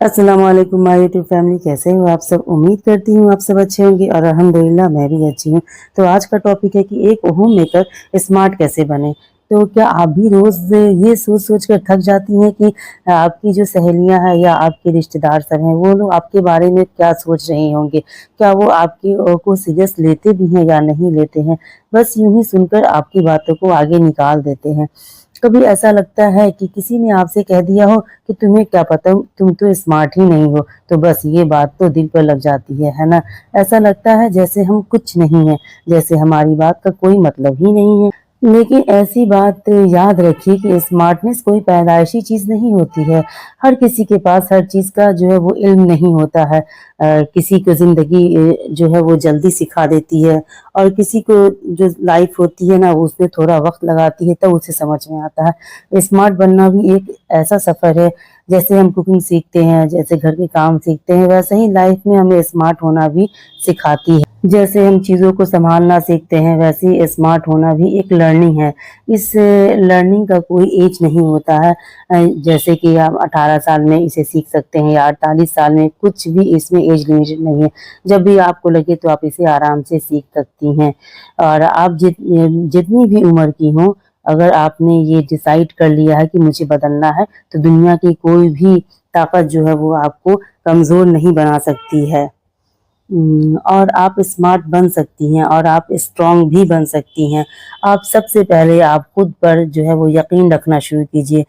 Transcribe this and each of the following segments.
अस्सलाम वालेकुम my YouTube family, कैसे हो आप सब। उम्मीद करती हूँ आप सब अच्छे होंगे और अल्हम्दुलिल्लाह मैं भी अच्छी हूँ। तो आज का टॉपिक है कि एक होम मेकर स्मार्ट कैसे बने। तो क्या आप भी रोज ये सोच सोच कर थक जाती हैं कि आपकी जो सहेलियां हैं या आपके रिश्तेदार सब हैं वो लोग आपके बारे में क्या सोच रहे होंगे, क्या वो आपकी को सीरियस लेते भी हैं या नहीं लेते हैं। बस यूं ही सुनकर आपकी बातों को आगे निकाल देते हैं। कभी ऐसा लगता है कि किसी ने आपसे कह दिया हो कि तुम्हें क्या पता, तुम तो स्मार्ट ही नहीं हो। तो बस ये बात तो दिल पर लग जाती है ना। ऐसा लगता है जैसे हम कुछ नहीं है, जैसे हमारी बात का कोई मतलब ही नहीं है। लेकिन ऐसी बात याद रखिए कि स्मार्टनेस कोई पैदाइशी चीज नहीं होती है। हर किसी के पास हर चीज का जो है वो इल्म नहीं होता है। किसी को जिंदगी जो है वो जल्दी सिखा देती है, और किसी को जो लाइफ होती है ना उसमें थोड़ा वक्त लगाती है तब उसे समझ में आता है। स्मार्ट बनना भी एक ऐसा सफर है। जैसे हम कुकिंग सीखते हैं, जैसे घर के काम सीखते हैं, वैसे ही लाइफ में हमें स्मार्ट होना भी सिखाती है। जैसे हम चीज़ों को संभालना सीखते हैं, वैसे ही स्मार्ट होना भी एक लर्निंग है। इस लर्निंग का कोई एज नहीं होता है। जैसे कि आप 18 साल में इसे सीख सकते हैं या 48 साल में, कुछ भी इसमें एज लिमिट नहीं है। जब भी आपको लगे तो आप इसे आराम से सीख सकती हैं। और आप जितनी भी उम्र की हो, अगर आपने ये डिसाइड कर लिया है कि मुझे बदलना है, तो दुनिया की कोई भी ताकत जो है वो आपको कमज़ोर नहीं बना सकती है। और आप स्मार्ट बन सकती हैं और आप स्ट्रांग भी बन सकती हैं। आप सबसे पहले आप खुद पर जो है वो यकीन रखना शुरू कीजिए।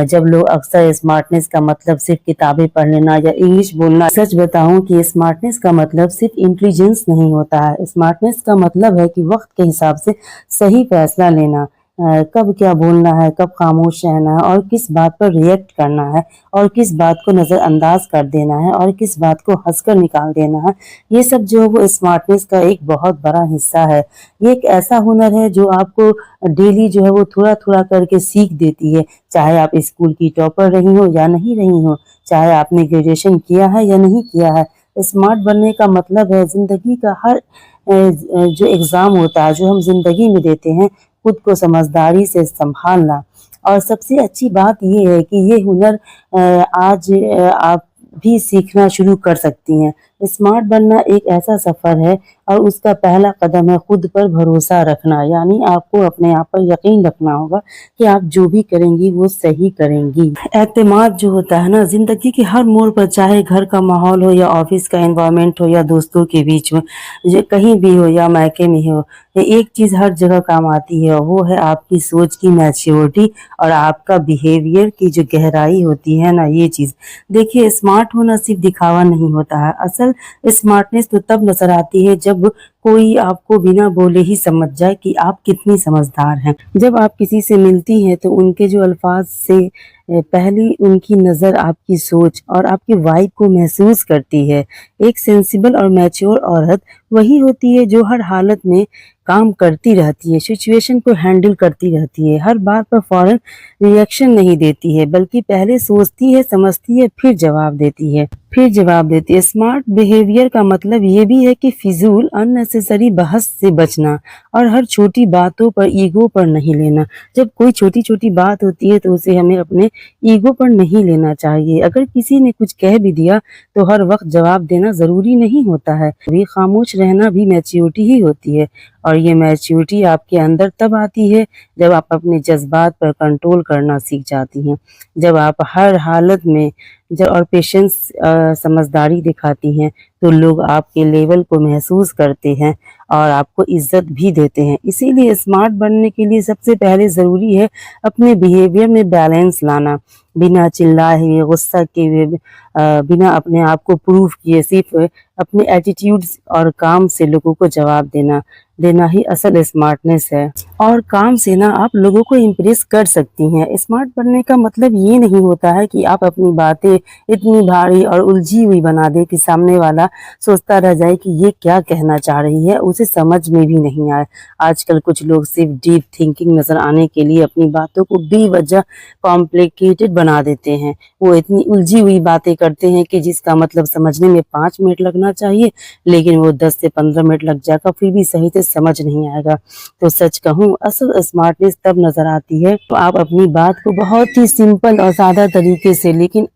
जब लोग अक्सर स्मार्टनेस का मतलब सिर्फ किताबें पढ़ लेना या इंग्लिश बोलना, सच बताऊं कि स्मार्टनेस का मतलब सिर्फ इंटेलिजेंस नहीं होता है। स्मार्टनेस का मतलब है कि वक्त के हिसाब से सही फैसला लेना, कब क्या बोलना है, कब खामोश रहना है, और किस बात पर रिएक्ट करना है, और किस बात को नज़रअंदाज कर देना है, और किस बात को हंसकर निकाल देना है। ये सब जो है वो स्मार्टनेस का एक बहुत बड़ा हिस्सा है। ये एक ऐसा हुनर है जो आपको डेली जो है वो थोड़ा थोड़ा करके सीख देती है। चाहे आप स्कूल की टॉपर रही हो या नहीं रही हो, चाहे आपने ग्रेजुएशन किया है या नहीं किया है, स्मार्ट बनने का मतलब है जिंदगी का हर जो एग्ज़ाम होता है जो हम जिंदगी में देते हैं, खुद को समझदारी से संभालना। और सबसे अच्छी बात ये है कि ये हुनर आज आप भी सीखना शुरू कर सकती हैं। स्मार्ट बनना एक ऐसा सफ़र है, और उसका पहला कदम है खुद पर भरोसा रखना। यानी आपको अपने आप पर यकीन रखना होगा कि आप जो भी करेंगी वो सही करेंगी। एतमाद जो होता है ना ज़िंदगी के हर मोड़ पर, चाहे घर का माहौल हो या ऑफिस का एनवायरनमेंट हो या दोस्तों के बीच हो, जो कहीं भी हो या मायके में हो, एक चीज़ हर जगह काम आती है, वो है आपकी सोच की मैच्योरिटी और आपका बिहेवियर की जो गहराई होती है ना, ये चीज़। देखिए, स्मार्ट होना सिर्फ दिखावा नहीं होता है। असल स्मार्टनेस तो तब नजर आती है जब कोई आपको बिना बोले ही समझ जाए कि आप कितनी समझदार हैं। जब आप किसी से मिलती हैं तो उनके जो अल्फाज से पहली उनकी नज़र आपकी सोच और आपकी वाइब को महसूस करती है। एक सेंसिबल और मैच्योर औरत वही होती है जो हर हालत में काम करती रहती है, सिचुएशन को हैंडल करती रहती है, हर बात पर फौरन रिएक्शन नहीं देती है, बल्कि पहले सोचती है, समझती है, फिर जवाब देती है। स्मार्ट बिहेवियर का मतलब ये भी है कि फिजूल अननेसेसरी बहस से बचना, और हर छोटी बातों पर ईगो पर नहीं लेना। जब कोई छोटी छोटी बात होती है तो उसे हमें अपने ईगो पर नहीं लेना चाहिए। अगर किसी ने कुछ कह भी दिया तो हर वक्त जवाब देना ज़रूरी नहीं होता है। कभी खामोश रहना भी मैच्योरिटी ही होती है, और ये मैच्योरिटी आपके अंदर तब आती है जब आप अपने जज्बात पर कंट्रोल करना सीख जाती हैं। जब आप हर हालत में जब और पेशेंस समझदारी दिखाती हैं, तो लोग आपके लेवल को महसूस करते हैं और आपको इज्जत भी देते हैं। इसीलिए स्मार्ट बनने के लिए सबसे पहले ज़रूरी है अपने बिहेवियर में बैलेंस लाना। बिना चिल्लाए हुए, गुस्सा किए हुए, बिना अपने आप को प्रूव किए, सिर्फ अपने एटीट्यूड्स और काम से लोगों को जवाब देना ही असल स्मार्टनेस है। और काम से ना आप लोगों को इम्प्रेस कर सकती हैं। स्मार्ट बनने का मतलब ये नहीं होता है कि आप अपनी बातें इतनी भारी और उलझी हुई बना दे कि सामने वाला सोचता रह जाए कि ये क्या कहना चाह रही है, उसे समझ में भी नहीं आए। आजकल कुछ लोग सिर्फ डीप थिंकिंग नजर आने के लिए अपनी बातों को बेवजह कॉम्प्लिकेटेड बना देते हैं। वो इतनी उलझी हुई बातें करते हैं कि जिसका मतलब समझने में 5 मिनट लगना होना चाहिए, लेकिन वो 10 से 15 मिनट लग जाएगा, फिर भी सही से समझ नहीं आएगा। तो सच कहूँ, असल स्मार्टनेस तब नज़र आती है तो आप अपनी बात को बहुत ही सिंपल और सादा तरीके से, लेकिन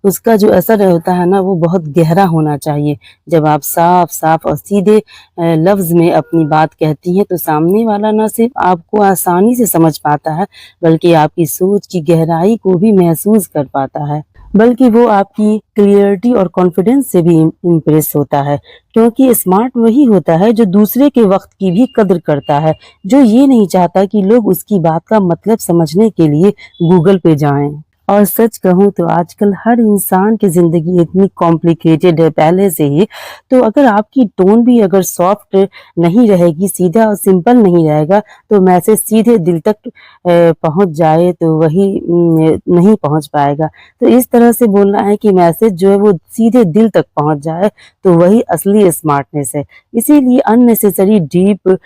उसका जो असर होता है ना, वो बहुत गहरा होना चाहिए। जब आप साफ और सीधे लफ्ज़ में अपनी बात कहती हैं, तो सामने वाला ना सिर्फ आपको आसानी से समझ पाता है, बल्कि आपकी सोच की गहराई को भी महसूस कर पाता है। बल्कि वो आपकी क्लियरिटी और कॉन्फिडेंस से भी इम्प्रेस होता है, क्योंकि स्मार्ट वही होता है जो दूसरे के वक्त की भी कद्र करता है, जो ये नहीं चाहता कि लोग उसकी बात का मतलब समझने के लिए गूगल पे जाएं। और सच कहूँ तो आजकल हर इंसान की ज़िंदगी इतनी कॉम्प्लिकेटेड है पहले से ही, तो अगर आपकी टोन भी अगर सॉफ्ट नहीं रहेगी, सीधा और सिंपल नहीं रहेगा, तो मैसेज सीधे दिल तक पहुँच जाए तो वही नहीं पहुँच पाएगा। तो इस तरह से बोलना है कि मैसेज जो है वो सीधे दिल तक पहुँच जाए, तो वही असली स्मार्टनेस है। इसीलिए अननेसेसरी डीप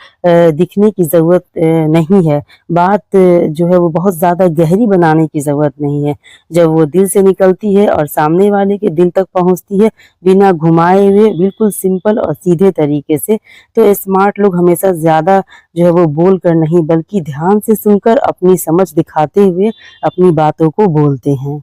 दिखने की ज़रूरत नहीं है। बात जो है वो बहुत ज़्यादा गहरी बनाने की ज़रूरत नहीं है। जब वो दिल से निकलती है और सामने वाले के दिल तक पहुँचती है, बिना घुमाए हुए, बिल्कुल सिंपल और सीधे तरीके से, तो स्मार्ट लोग हमेशा ज़्यादा जो है वो बोल कर नहीं, बल्कि ध्यान से सुनकर अपनी समझ दिखाते हुए अपनी बातों को बोलते हैं।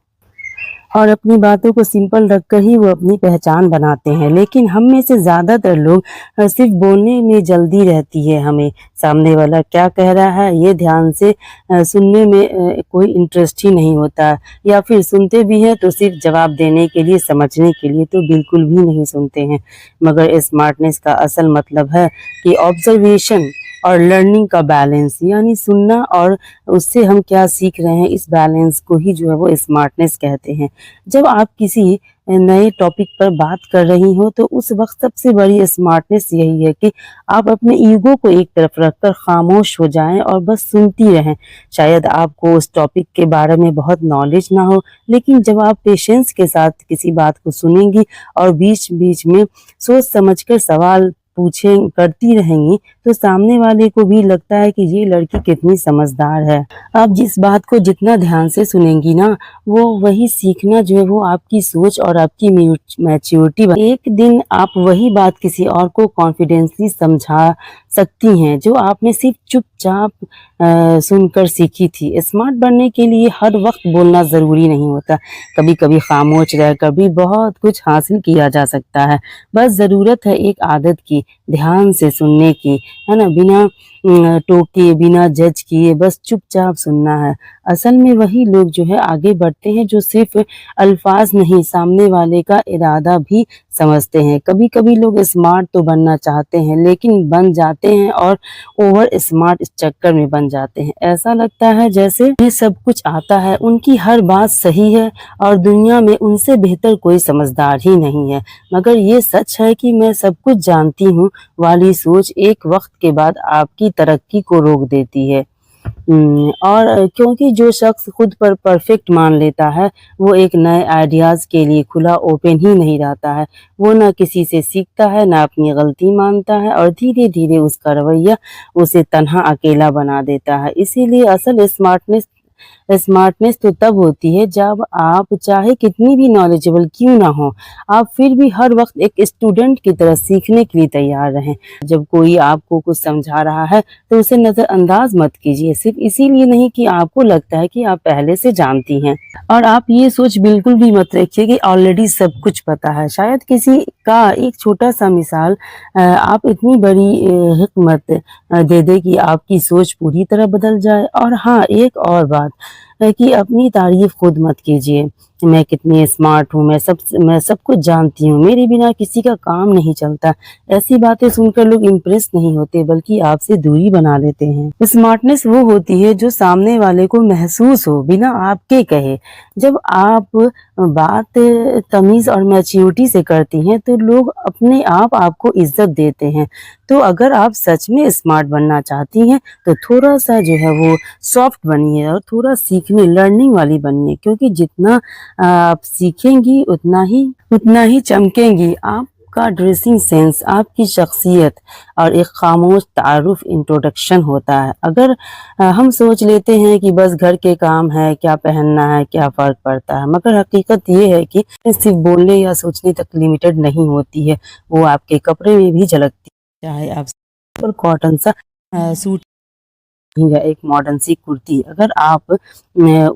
और अपनी बातों को सिंपल रखकर ही वो अपनी पहचान बनाते हैं। लेकिन हम में से ज़्यादातर लोग सिर्फ बोलने में जल्दी रहती है, हमें सामने वाला क्या कह रहा है ये ध्यान से सुनने में कोई इंटरेस्ट ही नहीं होता, या फिर सुनते भी हैं तो सिर्फ जवाब देने के लिए, समझने के लिए तो बिल्कुल भी नहीं सुनते हैं। मगर स्मार्टनेस का असल मतलब है कि ऑब्जर्वेशन और लर्निंग का बैलेंस, यानी सुनना और उससे हम क्या सीख रहे हैं, इस बैलेंस को ही जो है वो स्मार्टनेस कहते हैं। जब आप किसी नए टॉपिक पर बात कर रही हो, तो उस वक्त सबसे बड़ी स्मार्टनेस यही है कि आप अपने ईगो को एक तरफ रखकर खामोश हो जाएं और बस सुनती रहें। शायद आपको उस टॉपिक के बारे में बहुत नॉलेज ना हो, लेकिन जब आप पेशेंस के साथ किसी बात को सुनेंगी और बीच बीच में सोच समझकर सवाल करती रहेंगी, तो सामने वाले को भी लगता है कि ये लड़की कितनी समझदार है। आप जिस बात को जितना ध्यान से सुनेंगी ना, वो वही सीखना जो है वो आपकी सोच और आपकी मैच्योरिटी। एक दिन आप वही बात किसी और को कॉन्फिडेंसली समझा सकती हैं, जो आपने सिर्फ चुपचाप सुनकर सीखी थी। स्मार्ट बनने के लिए हर वक्त बोलना ज़रूरी नहीं होता, कभी कभी खामोश रहकर भी बहुत कुछ हासिल किया जा सकता है। बस ज़रूरत है एक आदत की, ध्यान से सुनने की, है ना, बिना टोके, बिना जज किए, बस चुपचाप सुनना है। असल में वही लोग जो है आगे बढ़ते हैं जो सिर्फ अल्फाज नहीं, सामने वाले का इरादा भी समझते हैं। कभी कभी लोग स्मार्ट तो बनना चाहते हैं, लेकिन बन जाते हैं और ओवर स्मार्ट इस चक्कर में बन जाते हैं। ऐसा लगता है जैसे उन्हें सब कुछ आता है, उनकी हर बात सही है और दुनिया में उनसे बेहतर कोई समझदार ही नहीं है। मगर ये सच है कि मैं सब कुछ जानती हूँ वाली सोच एक वक्त के बाद आपकी तरक्की को रोक देती है। और क्योंकि जो शख्स खुद पर परफेक्ट मान लेता है, वो एक नए आइडियाज़ के लिए खुला ओपन ही नहीं रहता है। वो ना किसी से सीखता है, ना अपनी गलती मानता है, और धीरे धीरे उसका रवैया उसे तन्हा अकेला बना देता है। इसीलिए असल स्मार्टनेस तो तब होती है जब आप चाहे कितनी भी नॉलेजेबल क्यों ना हो, आप फिर भी हर वक्त एक स्टूडेंट की तरह सीखने के लिए तैयार रहें। जब कोई आपको कुछ समझा रहा है तो उसे नज़रअंदाज मत कीजिए, सिर्फ इसीलिए नहीं कि आपको लगता है कि आप पहले से जानती हैं। और आप ये सोच बिल्कुल भी मत रखिए कि ऑलरेडी सब कुछ पता है। शायद किसी का एक छोटा सा मिसाल आप इतनी बड़ी हिकमत दे दे कि आपकी सोच पूरी तरह बदल जाए। और हाँ, एक और बात कि अपनी तारीफ खुद मत कीजिए। मैं कितनी स्मार्ट हूँ, मैं सब कुछ जानती हूँ, मेरे बिना किसी का काम नहीं चलता। ऐसी बातें सुनकर लोग इम्प्रेस नहीं होते, बल्कि आपसे दूरी बना लेते हैं। स्मार्टनेस वो होती है जो सामने वाले को महसूस हो बिना आपके कहे। जब आप बात तमीज़ और मैच्योरिटी से करती हैं, तो लोग अपने आप आपको इज्जत देते हैं। तो अगर आप सच में स्मार्ट बनना चाहती हैं, तो थोड़ा सा जो है वो सॉफ्ट बनिए और थोड़ा सीखने लर्निंग वाली बनिए, क्योंकि जितना आप सीखेंगी उतना ही चमकेंगी। आप आपका ड्रेसिंग सेंस, आपकी शख्सियत और एक खामोश तारुफ इंट्रोडक्शन होता है। अगर हम सोच लेते हैं कि बस घर के काम है, क्या पहनना है, क्या फ़र्क पड़ता है, मगर हकीकत ये है कि सिर्फ बोलने या सोचने तक लिमिटेड नहीं होती है, वो आपके कपड़े में भी झलकती है। चाहे आप सिंपल कॉटन सा सूट या एक मॉडर्न सी कुर्ती, अगर आप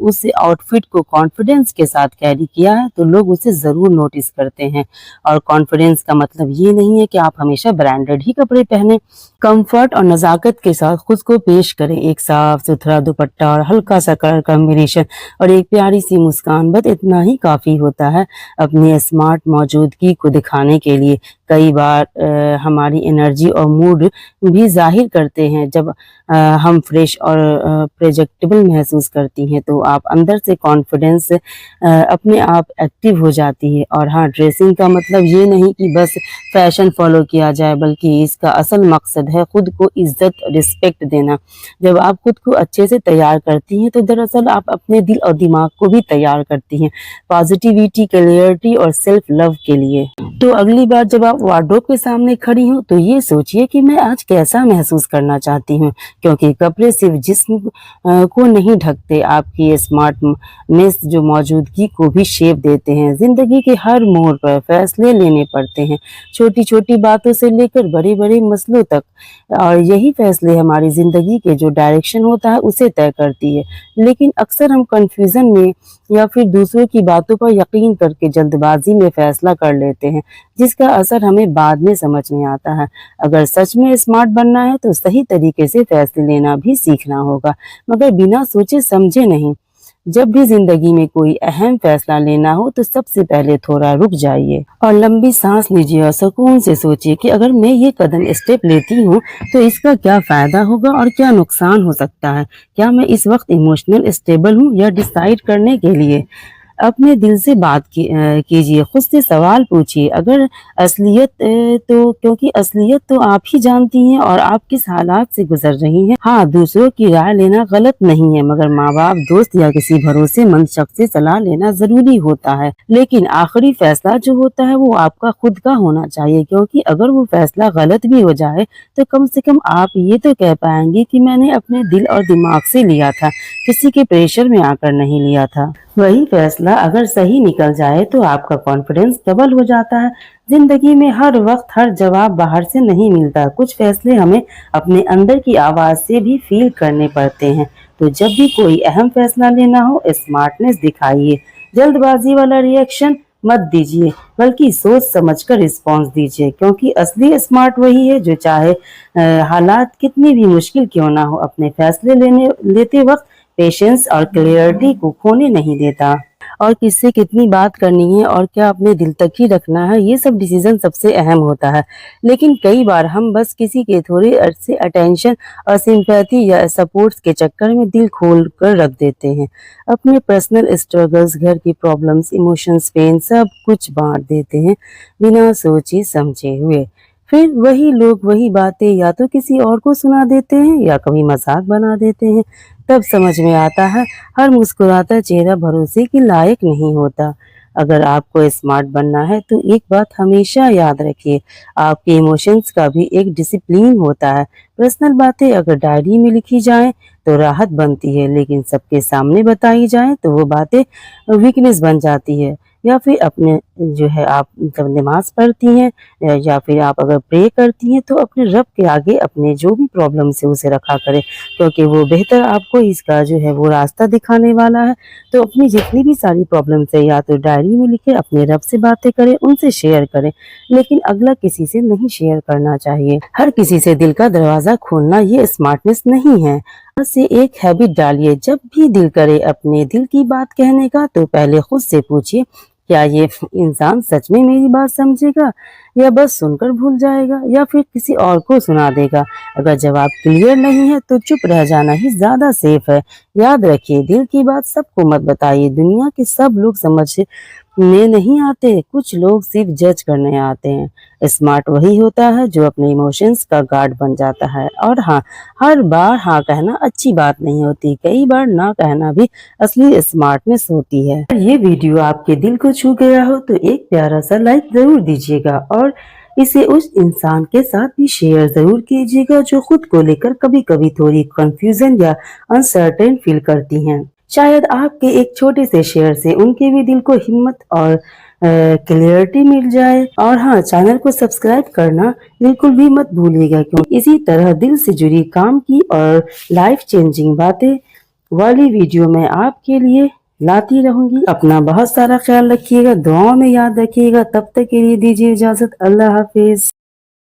उस आउटफिट को कॉन्फिडेंस के साथ कैरी किया है तो लोग उसे ज़रूर नोटिस करते हैं। और कॉन्फिडेंस का मतलब ये नहीं है कि आप हमेशा ब्रांडेड ही कपड़े पहने। कंफर्ट और नज़ाकत के साथ खुद को पेश करें। एक साफ सुथरा दुपट्टा और हल्का सा कलर कॉम्बिनेशन और एक प्यारी सी मुस्कान, बस इतना ही काफ़ी होता है अपनी स्मार्ट मौजूदगी को दिखाने के लिए। कई बार हमारी एनर्जी और मूड भी ज़ाहिर करते हैं। जब हम फ्रेश और प्रेजेंटेबल महसूस करती हैं तो आप अंदर से कॉन्फिडेंस अपने आप एक्टिव हो जाती है। और हाँ, ड्रेसिंग का मतलब ये नहीं कि बस फैशन फॉलो किया जाए, बल्कि इसका असल मकसद है खुद को इज्जत, रिस्पेक्ट देना। जब आप खुद को अच्छे से तैयार करती हैं तो दरअसल आप अपने दिल और दिमाग को भी तैयार करती हैं पॉजिटिविटी, क्लियरिटी और सेल्फ लव के लिए। तो अगली बार जब आप वार्डरोब के सामने खड़ी हो तो ये सोचिए कि मैं आज कैसा महसूस करना चाहती हूँ, क्योंकि कपड़े सिर्फ जिस्म को नहीं ढकते, आपकी स्मार्टनेस जो मौजूदगी को भी शेप देते हैं। जिंदगी के हर मोड़ पर फैसले लेने पड़ते हैं, छोटी छोटी बातों से लेकर बड़े बड़े मसलों तक, और यही फैसले हमारी जिंदगी के जो डायरेक्शन होता है उसे तय करती है। लेकिन अक्सर हम कंफ्यूजन में या फिर दूसरों की बातों पर यकीन करके जल्दबाजी में फैसला कर लेते हैं, जिसका असर हमें बाद में समझ में आता है। अगर सच में स्मार्ट बनना है तो सही तरीके से फैसले लेना भी सीखना होगा, मगर बिना सोचे समझे नहीं। जब भी जिंदगी में कोई अहम फैसला लेना हो तो सबसे पहले थोड़ा रुक जाइए और लंबी सांस लीजिए और सुकून से सोचिए कि अगर मैं ये कदम स्टेप लेती हूँ तो इसका क्या फायदा होगा और क्या नुकसान हो सकता है। क्या मैं इस वक्त इमोशनल स्टेबल हूँ? या डिसाइड करने के लिए अपने दिल से बात कीजिए, खुद से सवाल पूछिए। अगर असलियत तो क्योंकि असलियत तो आप ही जानती हैं और आप किस हालात से गुजर रही हैं। हाँ, दूसरों की राय लेना गलत नहीं है, मगर माँ बाप, दोस्त या किसी भरोसेमंद शख्स से सलाह लेना जरूरी होता है। लेकिन आखिरी फैसला जो होता है वो आपका खुद का होना चाहिए, क्योंकि अगर वो फैसला गलत भी हो जाए तो कम से कम आप ये तो कह पाएंगे कि मैंने अपने दिल और दिमाग से लिया था, किसी के प्रेशर में आकर नहीं लिया था। वही फैसला अगर सही निकल जाए तो आपका कॉन्फिडेंस डबल हो जाता है। जिंदगी में हर वक्त हर जवाब बाहर से नहीं मिलता, कुछ फैसले हमें अपने अंदर की आवाज से भी फील करने पड़ते हैं। तो जब भी कोई अहम फैसला लेना हो, स्मार्टनेस दिखाइए, जल्दबाजी वाला रिएक्शन मत दीजिए, बल्कि सोच समझकर रिस्पॉन्स दीजिए, क्योंकि असली स्मार्ट वही है जो चाहे हालात कितनी भी मुश्किल क्यों ना हो, अपने फैसले लेते वक्त पेशेंस और क्लियरिटी को खोने नहीं देता। और किससे कितनी बात करनी है और क्या अपने दिल तक ही रखना है, ये सब डिसीजन सबसे अहम होता है। लेकिन कई बार हम बस किसी के थोड़े से अटेंशन और सिंपैथी या सपोर्ट्स के चक्कर में दिल खोल कर रख देते हैं। अपने पर्सनल स्ट्रगल्स, घर की प्रॉब्लम्स, इमोशंस, पेन सब कुछ बांट देते हैं बिना सोचे समझे हुए। फिर वही लोग वही बातें या तो किसी और को सुना देते हैं या कभी मजाक बना देते हैं। तब समझ में आता है हर मुस्कुराता चेहरा भरोसे के लायक नहीं होता। अगर आपको स्मार्ट बनना है तो एक बात हमेशा याद रखिए, आपके इमोशंस का भी एक डिसिप्लिन होता है। पर्सनल बातें अगर डायरी में लिखी जाएं तो राहत बनती है, लेकिन सबके सामने बताई जाएं तो वो बातें वीकनेस बन जाती है। या फिर अपने जो है आप जब नमाज पढ़ती हैं या फिर आप अगर प्रे करती हैं तो अपने रब के आगे अपने जो भी प्रॉब्लम है उसे रखा करें, क्योंकि वो बेहतर आपको इसका जो है वो रास्ता दिखाने वाला है। तो अपनी जितनी भी सारी प्रॉब्लम्स है या तो डायरी में लिखे, अपने रब से बातें करें, उनसे शेयर करें, लेकिन अगला किसी से नहीं शेयर करना चाहिए। हर किसी से दिल का दरवाजा खोलना ये स्मार्टनेस नहीं है। आज से एक हैबिट डालिए, जब भी दिल करे अपने दिल की बात कहने का तो पहले खुद से पूछिए, क्या ये इंसान सच में मेरी बात समझेगा या बस सुनकर भूल जाएगा या फिर किसी और को सुना देगा। अगर जवाब क्लियर नहीं है तो चुप रह जाना ही ज्यादा सेफ है। याद रखिए, दिल की बात सबको मत बताइए, दुनिया के सब लोग में नहीं आते, कुछ लोग सिर्फ जज करने आते हैं। स्मार्ट वही होता है जो अपने इमोशंस का गार्ड बन जाता है। और हाँ, हर बार हाँ कहना अच्छी बात नहीं होती, कई बार ना कहना भी असली स्मार्टनेस होती है। अगर ये वीडियो आपके दिल को छू गया हो तो एक प्यारा सा लाइक जरूर दीजिएगा और इसे उस इंसान के साथ भी शेयर जरूर कीजिएगा जो खुद को लेकर कभी कभी थोड़ी कंफ्यूजन या अनसर्टेन फील करती हैं। शायद आपके एक छोटे से शेयर से उनके भी दिल को हिम्मत और क्लियरिटी मिल जाए। और हाँ, चैनल को सब्सक्राइब करना बिल्कुल भी मत भूलिएगा, क्योंकि इसी तरह दिल से जुड़ी काम की और लाइफ चेंजिंग बातें वाली वीडियो मैं आपके लिए लाती रहूंगी। अपना बहुत सारा ख्याल रखिएगा, दुआओं में याद रखिएगा। तब तक के लिए दीजिए इजाजत। अल्लाह हाफिज।